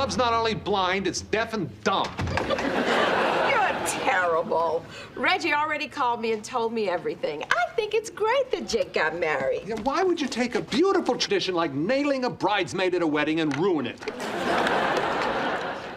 love's not only blind, it's deaf and dumb. You're terrible. Reggie already called me and told me everything. I think it's great that Jake got married. Yeah, why would you take a beautiful tradition like nailing a bridesmaid at a wedding and ruin it?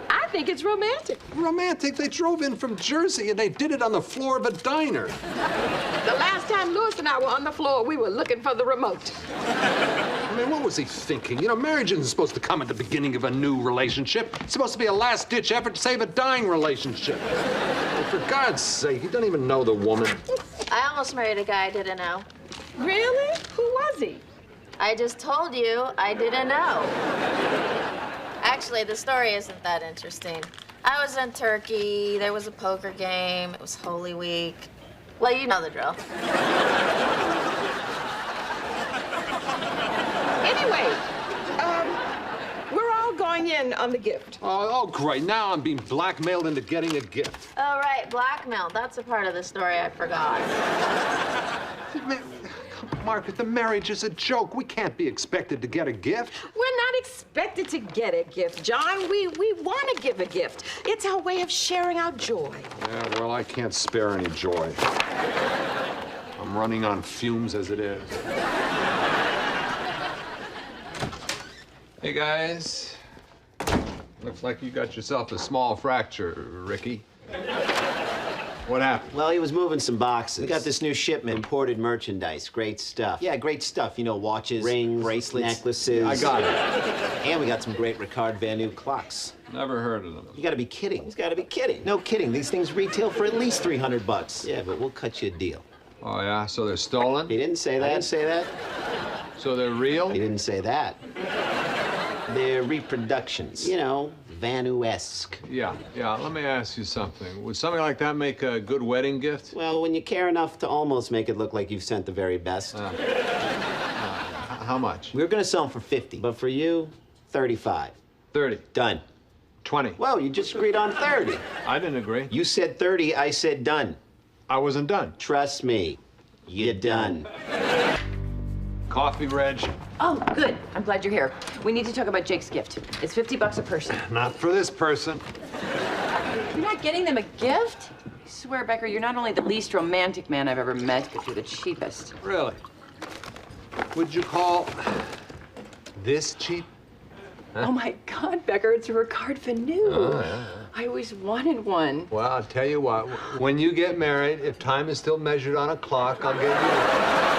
I think it's romantic. Romantic? They drove in from Jersey and they did it on the floor of a diner. The last time Louis and I were on the floor, we were looking for the remote. I mean, what was he thinking? You know, marriage isn't supposed to come at the beginning of a new relationship. It's supposed to be a last-ditch effort to save a dying relationship. Well, for God's sake, he doesn't even know the woman. I almost married a guy I didn't know. Really? Who was he? I just told you I didn't know. Actually, the story isn't that interesting. I was in Turkey, there was a poker game, it was Holy Week. Well, you know the drill. Anyway, we're all going in on the gift. Oh, great. Now I'm being blackmailed into getting a gift. Oh, right, blackmail. That's a part of the story I forgot. Margaret, the marriage is a joke. We can't be expected to get a gift. We're not expected to get a gift, John. We want to give a gift. It's our way of sharing our joy. Yeah, well, I can't spare any joy. I'm running on fumes as it is. Hey, guys. Looks like you got yourself a small fracture, Ricky. What happened? Well, he was moving some boxes. We got this new shipment, imported merchandise. Great stuff. Yeah, great stuff. You know, watches, rings, bracelets, necklaces. I got it. And we got some great Ricard Van New clocks. Never heard of them. You gotta be kidding. He's gotta be kidding. No kidding. These things retail for at least $300. Yeah, but we'll cut you a deal. Oh, yeah? So they're stolen? He didn't say that. I didn't say that. So they're real? He didn't say that. They're reproductions. You know, Vanu-esque. Yeah. Let me ask you something. Would something like that make a good wedding gift? Well, when you care enough to almost make it look like you've sent the very best. How much? We were gonna sell them for 50, but for you, 35. 30. Done. 20. Well, you just agreed on 30. I didn't agree. You said 30, I said done. I wasn't done. Trust me, you're done. Coffee, Reg? Oh, good. I'm glad you're here. We need to talk about Jake's gift. It's $50 a person. Not for this person. You're not getting them a gift? I swear, Becker, you're not only the least romantic man I've ever met, but you're the cheapest. Really? Would you call this cheap? Huh? Oh, my God, Becker, it's a Ricard Van New. Oh, yeah. I always wanted one. Well, I'll tell you what. When you get married, if time is still measured on a clock, I'll get you one.